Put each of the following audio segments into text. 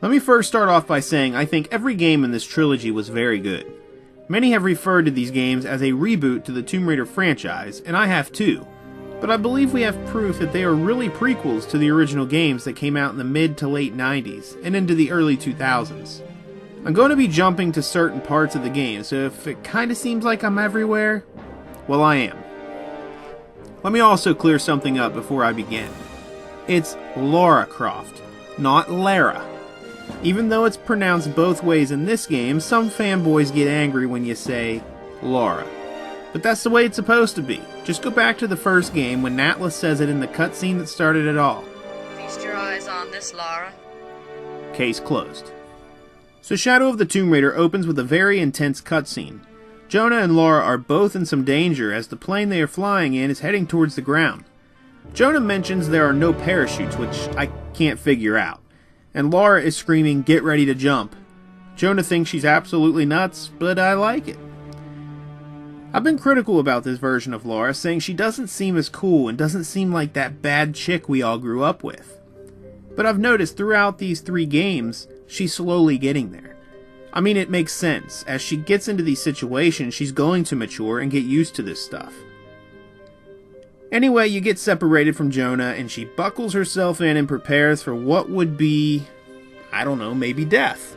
Let me first start off by saying I think every game in this trilogy was very good. Many have referred to these games as a reboot to the Tomb Raider franchise, and I have too, but I believe we have proof that they are really prequels to the original games that came out in the mid to late 90s and into the early 2000s. I'm going to be jumping to certain parts of the game, so if it kinda seems like I'm everywhere, well, I am. Let me also clear something up before I begin. It's Lara Croft, not Lara. Even though it's pronounced both ways in this game, some fanboys get angry when you say Lara. But that's the way it's supposed to be. Just go back to the first game when Natla says it in the cutscene that started it all. Feast your eyes on this, Lara. Case closed. So Shadow of the Tomb Raider opens with a very intense cutscene. Jonah and Lara are both in some danger as the plane they are flying in is heading towards the ground. Jonah mentions there are no parachutes, which I can't figure out. And Lara is screaming, "Get ready to jump." Jonah thinks she's absolutely nuts, but I like it. I've been critical about this version of Lara, saying she doesn't seem as cool and doesn't seem like that bad chick we all grew up with. But I've noticed throughout these 3 games, she's slowly getting there. I mean, it makes sense. As she gets into these situations, she's going to mature and get used to this stuff. Anyway, you get separated from Jonah, and she buckles herself in and prepares for what would be, I don't know, maybe death.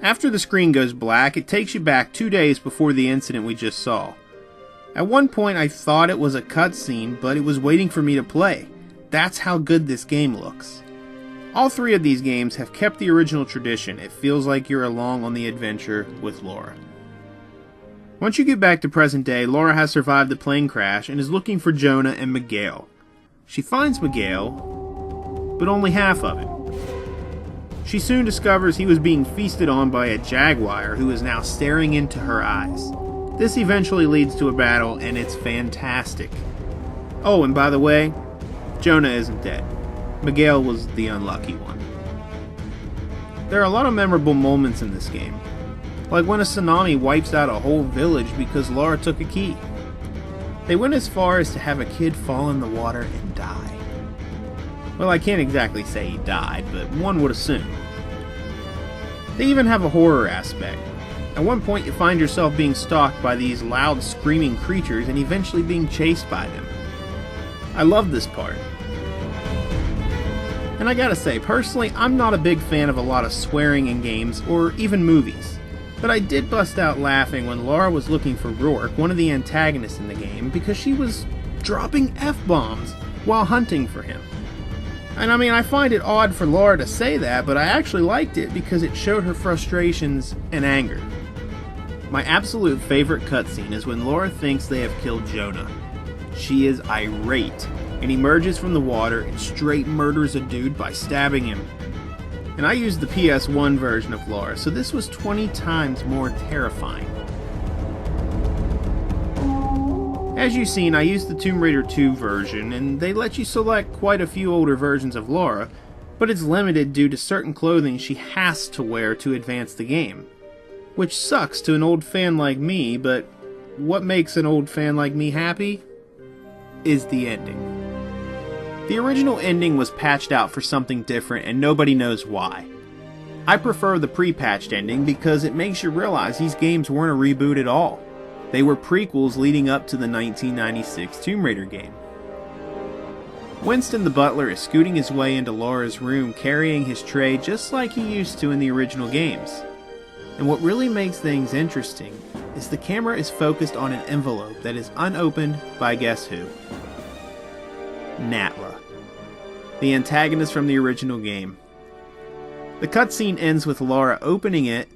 After the screen goes black, it takes you back 2 days before the incident we just saw. At one point I thought it was a cutscene, but it was waiting for me to play. That's how good this game looks. All 3 of these games have kept the original tradition. It feels like you're along on the adventure with Lara. Once you get back to present day, Lara has survived the plane crash and is looking for Jonah and Miguel. She finds Miguel, but only half of him. She soon discovers he was being feasted on by a jaguar who is now staring into her eyes. This eventually leads to a battle, and it's fantastic. Oh, and by the way, Jonah isn't dead. Miguel was the unlucky one. There are a lot of memorable moments in this game, like when a tsunami wipes out a whole village because Lara took a key. They went as far as to have a kid fall in the water and die. Well, I can't exactly say he died, but one would assume. They even have a horror aspect. At one point you find yourself being stalked by these loud screaming creatures and eventually being chased by them. I love this part. And I gotta say, personally, I'm not a big fan of a lot of swearing in games or even movies. But I did bust out laughing when Lara was looking for Rourke, one of the antagonists in the game, because she was dropping F-bombs while hunting for him. And I mean, I find it odd for Lara to say that, but I actually liked it because it showed her frustrations and anger. My absolute favorite cutscene is when Lara thinks they have killed Jonah. She is irate and emerges from the water and straight murders a dude by stabbing him. And I used the PS1 version of Lara, so this was 20 times more terrifying. As you've seen, I used the Tomb Raider 2 version, and they let you select quite a few older versions of Lara, but it's limited due to certain clothing she has to wear to advance the game. Which sucks to an old fan like me, but what makes an old fan like me happy is the ending. The original ending was patched out for something different, and nobody knows why. I prefer the pre-patched ending because it makes you realize these games weren't a reboot at all. They were prequels leading up to the 1996 Tomb Raider game. Winston the butler is scooting his way into Lara's room carrying his tray just like he used to in the original games. And what really makes things interesting is the camera is focused on an envelope that is unopened by guess who? Natla, the antagonist from the original game. The cutscene ends with Lara opening it,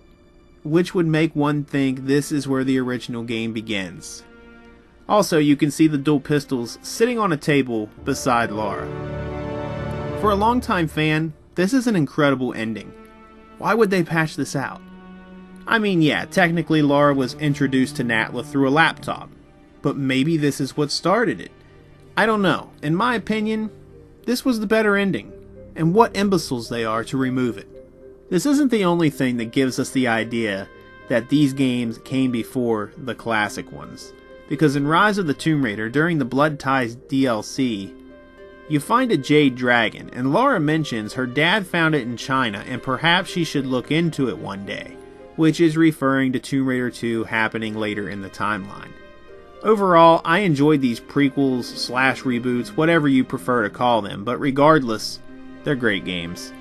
which would make one think this is where the original game begins. Also, you can see the dual pistols sitting on a table beside Lara. For a longtime fan, this is an incredible ending. Why would they patch this out? I mean, yeah, technically Lara was introduced to Natla through a laptop, but maybe this is what started it. I don't know. In my opinion, this was the better ending, and what imbeciles they are to remove it. This isn't the only thing that gives us the idea that these games came before the classic ones, because in Rise of the Tomb Raider, during the Blood Ties DLC, You find a jade dragon, and Lara mentions her dad found it in China and perhaps she should look into it one day, which is referring to Tomb Raider 2 happening later in the timeline. Overall, I enjoyed these prequels / reboots, whatever you prefer to call them, but regardless, they're great games.